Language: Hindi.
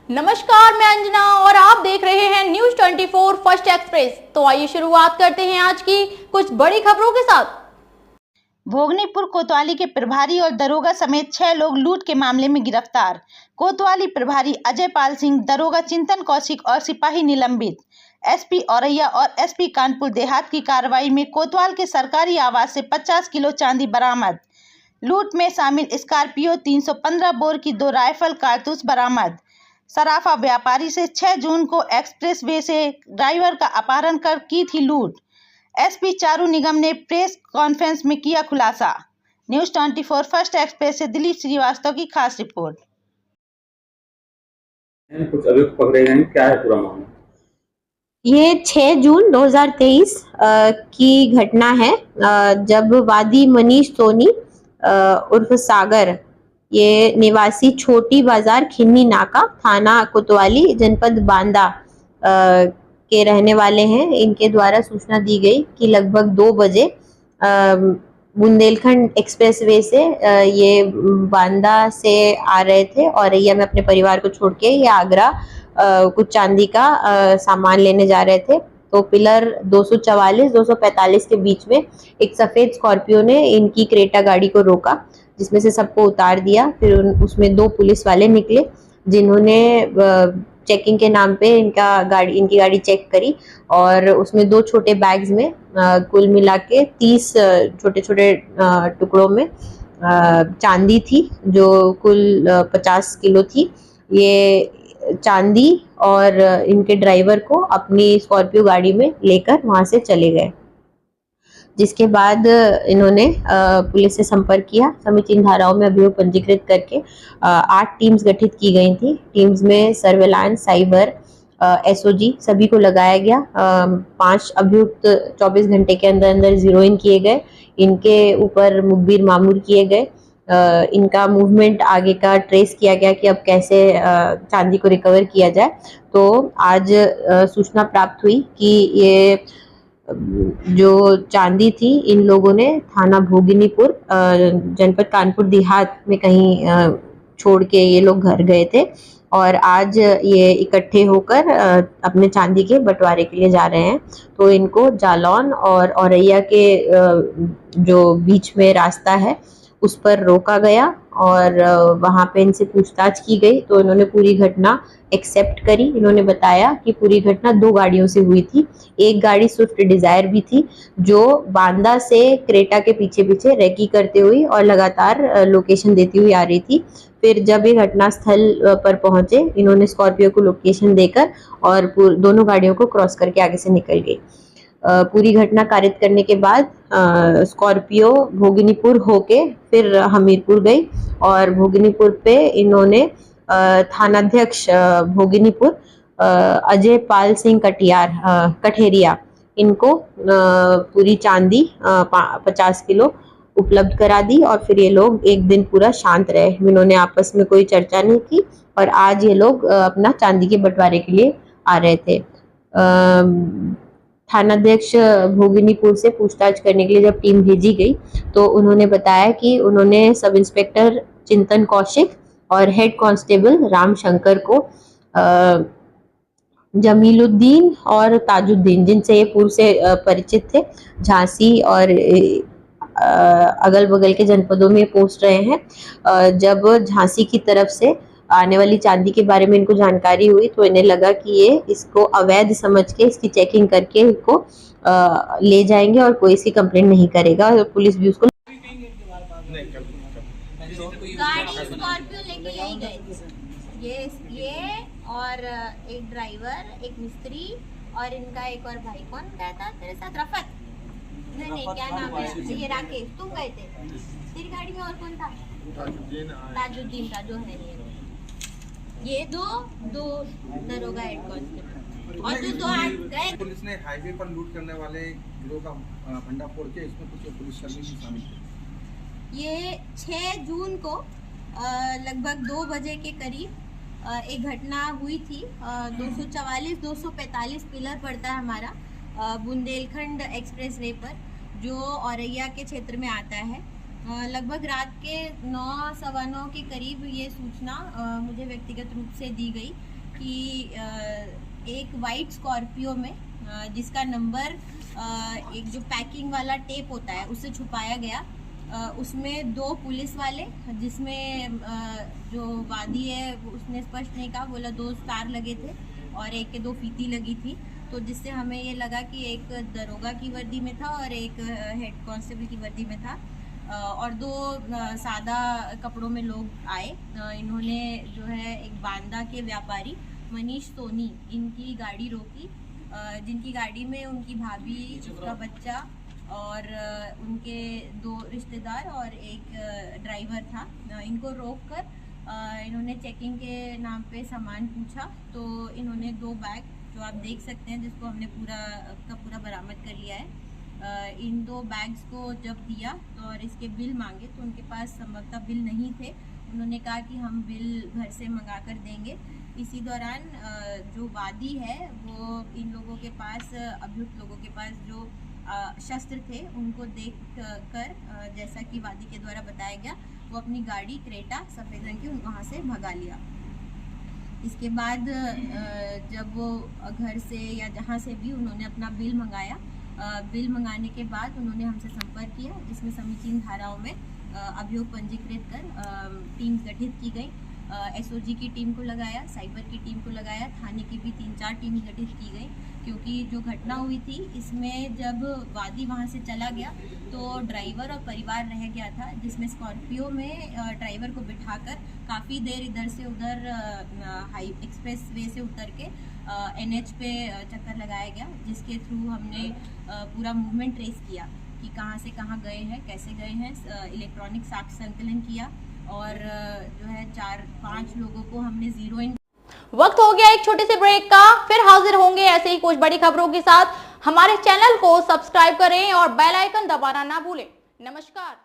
नमस्कार, मैं अंजना और आप देख रहे हैं न्यूज 24 फर्स्ट एक्सप्रेस। तो आइए शुरुआत करते हैं आज की कुछ बड़ी खबरों के साथ। भोगनीपुर कोतवाली के प्रभारी और दरोगा समेत 6 लोग लूट के मामले में गिरफ्तार। कोतवाली प्रभारी अजय पाल सिंह, दरोगा चिंतन कौशिक और सिपाही निलंबित। एसपी औरैया और एसपी कानपुर देहात की कार्रवाई में कोतवाल के सरकारी आवास से 50 किलो चांदी बरामद। लूट में शामिल स्कॉर्पियो 315 बोर की 2 राइफल कारतूस बरामद। सराफा व्यापारी से 6 जून को एक्सप्रेसवे से ड्राइवर का अपहरण कर की थी लूट। एसपी चारू निगम ने प्रेस कॉन्फ्रेंस में किया खुलासा। न्यूज 24 फर्स्ट एक्सप्रेस से दिलीप श्रीवास्तव की खास रिपोर्ट। कुछ अभियुक्त पकड़े गए हैं, क्या है पूरा मामला? ये 6 जून 2023 की घटना है, जब वादी मनीष सोनी उर्फ सागर, ये निवासी छोटी बाजार खिन्नी नाका, थाना कोतवाली, जनपद बांदा के रहने वाले हैं। इनके द्वारा सूचना दी गई कि लगभग 2 बजे बुंदेलखंड एक्सप्रेसवे से ये बांदा से आ रहे थे और मैं अपने परिवार को छोड़ के ये आगरा कुछ चांदी का सामान लेने जा रहे थे। तो पिलर 244-245 के बीच में एक सफेद स्कॉर्पियो ने इनकी क्रेटा गाड़ी को रोका, जिसमें से सबको उतार दिया। फिर उसमें 2 पुलिस वाले निकले, जिन्होंने चेकिंग के नाम पे इनकी गाड़ी चेक करी और उसमें 2 छोटे बैग्स में कुल मिला के 30 छोटे छोटे टुकड़ों में चांदी थी, जो कुल 50 किलो थी। ये चांदी और इनके ड्राइवर को अपनी स्कॉर्पियो गाड़ी में लेकर वहां से चले गए, जिसके बाद इन्होंने पुलिस से संपर्क किया। समीचीन धाराओं में अभियोग पंजीकृत करके 8 टीम्स गठित की गई थी। टीम्स में सर्वेलांस, साइबर, एसओजी सभी को लगाया गया। 5 अभियुक्त 24 घंटे के अंदर अंदर जीरो इन किए गए। इनके ऊपर मुखबिर मामूर किए गए। इनका मूवमेंट आगे का ट्रेस किया गया कि अब कैसे चांदी को रिकवर किया जाए। तो आज सूचना प्राप्त हुई कि ये जो चांदी थी, इन लोगों ने थाना भोगिनीपुर जनपद कानपुर देहात में कहीं छोड़ के ये लोग घर गए थे और आज ये इकट्ठे होकर अपने चांदी के बंटवारे के लिए जा रहे हैं। तो इनको जालौन और औरैया के जो बीच में रास्ता है उस पर रोका गया और वहां पे इनसे पूछताछ की गई। तो इन्होंने पूरी घटना एक्सेप्ट करी। इन्होंने बताया कि पूरी घटना 2 गाड़ियों से हुई थी। एक गाड़ी स्विफ्ट डिजायर भी थी, जो बांदा से क्रेटा के पीछे पीछे रेकी करते हुई और लगातार लोकेशन देती हुई आ रही थी। फिर जब ये घटनास्थल पर पहुंचे, इन्होंने स्कॉर्पियो को लोकेशन देकर और दोनों गाड़ियों को क्रॉस करके आगे से निकल गई। पूरी घटना कारित करने के बाद स्कॉर्पियो भोगिनीपुर होके फिर हमीरपुर गई और भोगिनीपुर पे इन्होंने थानाध्यक्ष भोगिनीपुर अजय पाल सिंह कठेरिया, इनको पूरी चांदी 50 किलो उपलब्ध करा दी और फिर ये लोग एक दिन पूरा शांत रहे। इन्होंने आपस में कोई चर्चा नहीं की और आज ये लोग अपना चांदी के बंटवारे के लिए आ रहे थे। थानाध्यक्ष भोगिनीपुर से पूछताछ करने के लिए जब टीम भेजी गई तो उन्होंने बताया कि उन्होंने सब इंस्पेक्टर चिंतन कौशिक और हेड कांस्टेबल राम शंकर को जमीलुद्दीन और ताजुद्दीन, जिनसे ये पूर्व से परिचित थे, झांसी और अगल बगल के जनपदों में पोस्ट रहे हैं। जब झांसी की तरफ से आने वाली चांदी के बारे में इनको जानकारी हुई तो इन्हें लगा कि ये इसको अवैध समझ के इसकी चेकिंग करके इसको ले जाएंगे और कोई इसकी कंप्लेंट नहीं करेगा। पुलिस भी उसको गाड़ी स्कॉर्पियो लेके यही गए थे, ये और एक ड्राइवर, एक मिस्त्री और इनका एक और भाई। कौन गया था तेरे साथ? रफत? नहीं, क्या नाम है ये? राकेश। तुम गए थे? तेरी गाड़ी में और कौन था? ताजुद्दीन था, जो है ये दो दरोगा हेड कांस्टेबल और जो 2 आठ गए। पुलिस ने हाईवे पर लूट करने वाले गिरोह का भंडाफोड़ किया, इसमें कुछ पुलिसकर्मी भी शामिल थे। ये 6 जून को लगभग 2 बजे के करीब एक घटना हुई थी। 244-245 पिलर पड़ता है हमारा बुंदेलखंड एक्सप्रेसवे पर, जो औरैया के क्षेत्र में आता है। लगभग रात के 9 सवा 9 के करीब ये सूचना मुझे व्यक्तिगत रूप से दी गई कि एक वाइट स्कॉर्पियो में जिसका नंबर एक जो पैकिंग वाला टेप होता है उससे छुपाया गया, उसमें 2 पुलिस वाले, जिसमें जो वादी है उसने स्पष्ट नहीं कहा, बोला 2 स्टार लगे थे और एक के 2 फीती लगी थी। तो जिससे हमें ये लगा कि एक दरोगा की वर्दी में था और एक हेड कांस्टेबल की वर्दी में था, और 2 सादा कपड़ों में लोग आए। इन्होंने जो है एक बांदा के व्यापारी मनीष सोनी, इनकी गाड़ी रोकी, जिनकी गाड़ी में उनकी भाभी, उसका बच्चा और उनके 2 रिश्तेदार और एक ड्राइवर था। इनको रोककर इन्होंने चेकिंग के नाम पे सामान पूछा, तो इन्होंने 2 बैग जो आप देख सकते हैं, जिसको हमने पूरा बरामद कर लिया है, इन 2 बैग्स को जब दिया तो और इसके बिल मांगे तो उनके पास संभवतः बिल नहीं थे। उन्होंने कहा कि हम बिल घर से मंगा कर देंगे। इसी दौरान जो वादी है वो इन लोगों के पास, अभियुक्त लोगों के पास जो शस्त्र थे उनको देख कर, जैसा कि वादी के द्वारा बताया गया, वो अपनी गाड़ी क्रेटा सफ़ेद रंग की वहाँ से भगा लिया। इसके बाद जब वो घर से या जहाँ से भी उन्होंने अपना बिल मंगाया, बिल मंगाने के बाद उन्होंने हमसे संपर्क किया, जिसमें समीचीन धाराओं में अभियोग पंजीकृत कर टीम्स गठित की गई। एसओजी की टीम को लगाया, साइबर की टीम को लगाया, थाने की भी 3-4 टीम गठित की गई, क्योंकि जो घटना हुई थी इसमें जब वादी वहां से चला गया तो ड्राइवर और परिवार रह गया था, जिसमें स्कॉर्पियो में ड्राइवर को बिठाकर काफ़ी देर इधर से उधर हाई एक्सप्रेस वे से उतर के एनएच पे चक्कर लगाया गया, जिसके थ्रू हमने पूरा मूवमेंट ट्रेस किया कि कहाँ से कहाँ गए हैं, कैसे गए हैं। इलेक्ट्रॉनिक साक्ष्य संकलन किया और जो है 4-5 लोगों को हमने जीरो इन। वक्त हो गया एक छोटे से ब्रेक का, फिर हाजिर होंगे ऐसे ही कुछ बड़ी खबरों के साथ। हमारे चैनल को सब्सक्राइब करें और बेल आइकन दबाना ना भूलें। नमस्कार।